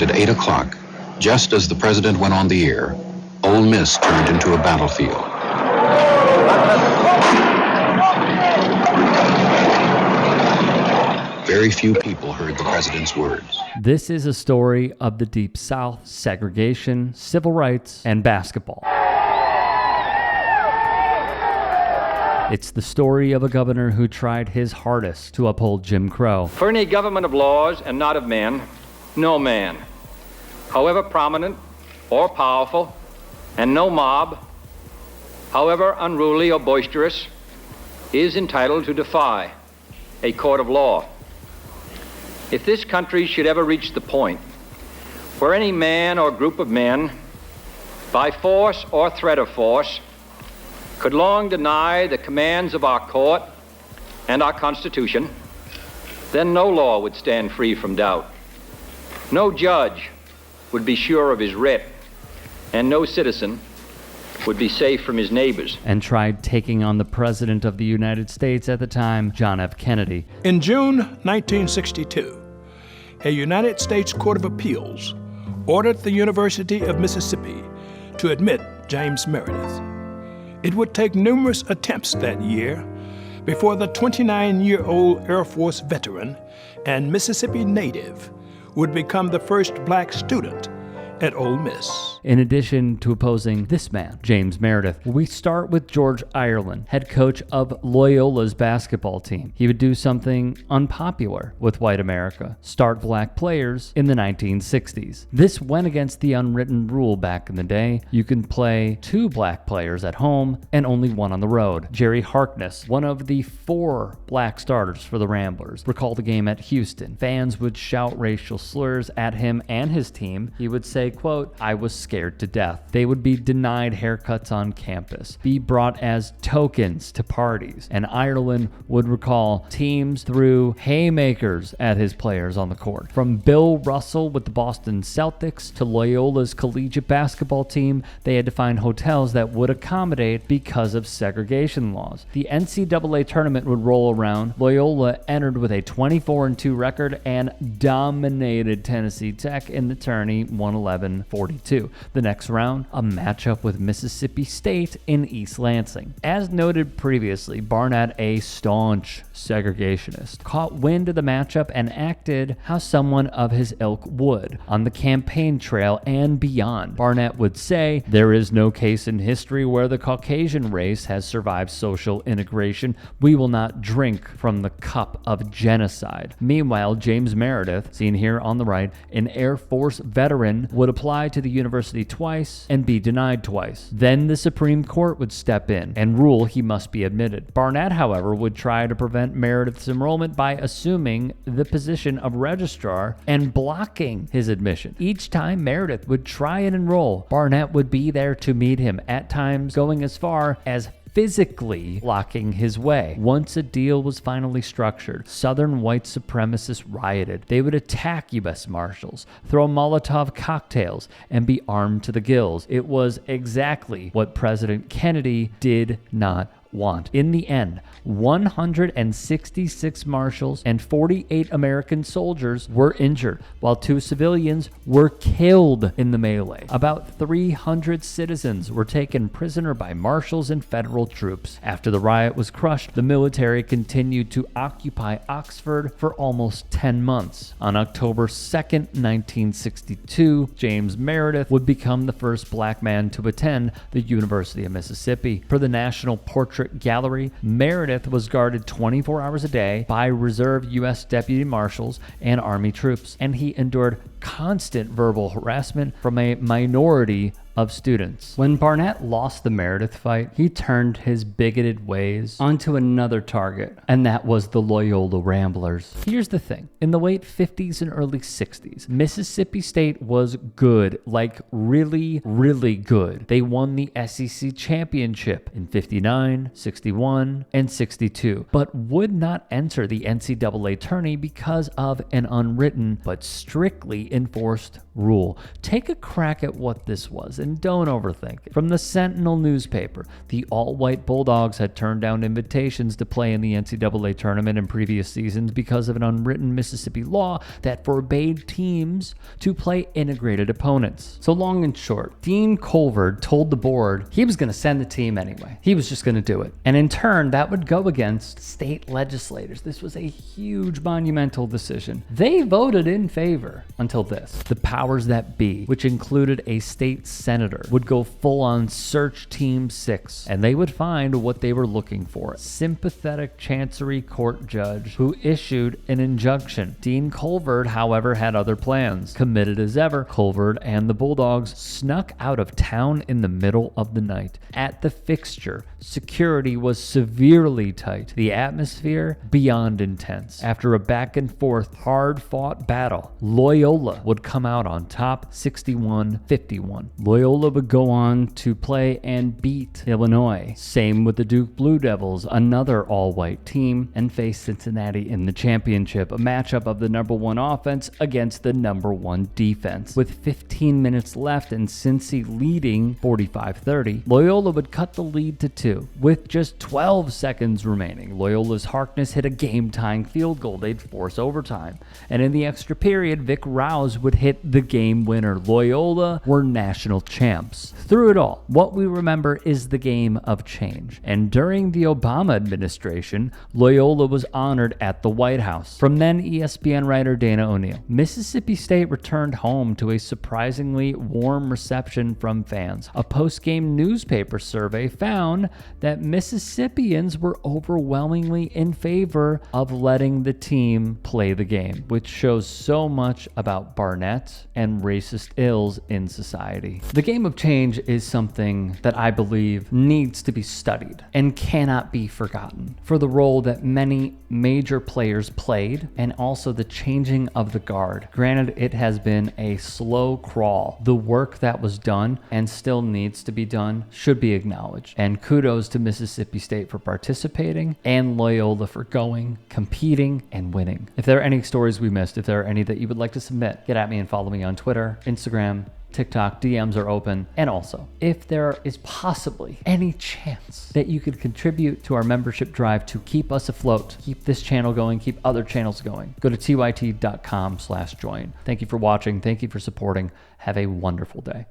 And at 8 o'clock, just as the president went on the air, Ole Miss turned into a battlefield. Very few people heard the president's words. This is a story of the Deep South, segregation, civil rights, and basketball. It's the story of a governor who tried his hardest to uphold Jim Crow. For any government of laws and not of men, no man, however prominent or powerful, and no mob, however unruly or boisterous, is entitled to defy a court of law. If this country should ever reach the point where any man or group of men, by force or threat of force, could long deny the commands of our court and our Constitution, then no law would stand free from doubt. No judge would be sure of his writ, and no citizen would be safe from his neighbors. And tried taking on the President of the United States at the time, John F. Kennedy. In June 1962, a United States Court of Appeals ordered the University of Mississippi to admit James Meredith. It would take numerous attempts that year before the 29-year-old Air Force veteran and Mississippi native would become the first black student at Ole Miss. In addition to opposing this man, James Meredith, we start with George Ireland, head coach of Loyola's basketball team. He would do something unpopular with white America, start black players in the 1960s. This went against the unwritten rule back in the day. You can play 2 black players at home and only 1 on the road. Jerry Harkness, one of the 4 black starters for the Ramblers, recalled the game at Houston. Fans would shout racial slurs at him and his team. He would say, quote, "I was scared to death." They would be denied haircuts on campus, be brought as tokens to parties, and Ireland would recall teams threw haymakers at his players on the court. From Bill Russell with the Boston Celtics to Loyola's collegiate basketball team, they had to find hotels that would accommodate because of segregation laws. The NCAA tournament would roll around. Loyola entered with a 24-2 record and dominated Tennessee Tech in the tourney, 111-42. The next round, a matchup with Mississippi State in East Lansing. As noted previously, Barnett, a staunch segregationist, caught wind of the matchup and acted how someone of his ilk would. On the campaign trail and beyond, Barnett would say, "There is no case in history where the Caucasian race has survived social integration. We will not drink from the cup of genocide." Meanwhile, James Meredith, seen here on the right, an Air Force veteran, would apply to the university twice and be denied twice. Then the Supreme Court would step in and rule he must be admitted. Barnett, however, would try to prevent Meredith's enrollment by assuming the position of registrar and blocking his admission. Each time Meredith would try and enroll, Barnett would be there to meet him, at times going as far as physically blocking his way. Once a deal was finally structured, Southern white supremacists rioted. They would attack U.S. Marshals, throw Molotov cocktails, and be armed to the gills. It was exactly what President Kennedy did not want. In the end, 166 marshals and 48 American soldiers were injured, while 2 civilians were killed in the melee. About 300 citizens were taken prisoner by marshals and federal troops. After the riot was crushed, the military continued to occupy Oxford for almost 10 months. On October 2nd, 1962, James Meredith would become the first black man to attend the University of Mississippi. For the National Portrait Gallery, Meredith was guarded 24 hours a day by reserve U.S. deputy marshals and Army troops, and he endured constant verbal harassment from a minority of students. When Barnett lost the Meredith fight, he turned his bigoted ways onto another target, and that was the Loyola Ramblers. Here's the thing. In the late 50s and early 60s, Mississippi State was good, like really, really good. They won the SEC championship in 59, 61, and 62, but would not enter the NCAA tourney because of an unwritten but strictly enforced rule. Take a crack at what this was. and don't overthink it. From the Sentinel newspaper, the all-white Bulldogs had turned down invitations to play in the NCAA tournament in previous seasons because of an unwritten Mississippi law that forbade teams to play integrated opponents. So long and short, Dean Colvard told the board he was going to send the team anyway. He was just going to do it. And in turn, that would go against state legislators. This was a huge monumental decision. They voted in favor until this. The powers that be, which included a state senator, would go full on search Team 6, and they would find what they were looking for. Sympathetic Chancery Court judge who issued an injunction. Dean Colvard, however, had other plans. Committed as ever, Colvard and the Bulldogs snuck out of town in the middle of the night. At the fixture, security was severely tight. The atmosphere beyond intense. After a back and forth, hard-fought battle, Loyola would come out on top 61-51. Loyola would go on to play and beat Illinois. Same with the Duke Blue Devils, another all-white team, and face Cincinnati in the championship, a matchup of the number one offense against the number one defense. With 15 minutes left and Cincy leading 45-30, Loyola would cut the lead to 2. With just 12 seconds remaining, Loyola's Harkness hit a game-tying field goal. They'd force overtime. And in the extra period, Vic Rouse would hit the game winner. Loyola were national champs. Through it all, what we remember is the game of change. And during the Obama administration, Loyola was honored at the White House. From then ESPN writer Dana O'Neill, Mississippi State returned home to a surprisingly warm reception from fans. A post-game newspaper survey found that Mississippians were overwhelmingly in favor of letting the team play the game, which shows so much about Barnett and racist ills in society. The game of change is something that I believe needs to be studied and cannot be forgotten for the role that many major players played and also the changing of the guard. Granted, it has been a slow crawl. The work that was done and still needs to be done should be acknowledged. And kudos to Mississippi State for participating and Loyola for going, competing, and winning. If there are any stories we missed, if there are any that you would like to submit, get at me and follow me on Twitter, Instagram, TikTok. DMs are open. And also, if there is possibly any chance that you could contribute to our membership drive to keep us afloat, keep this channel going, keep other channels going, go to tyt.com/join. Thank you for watching. Thank you for supporting. Have a wonderful day.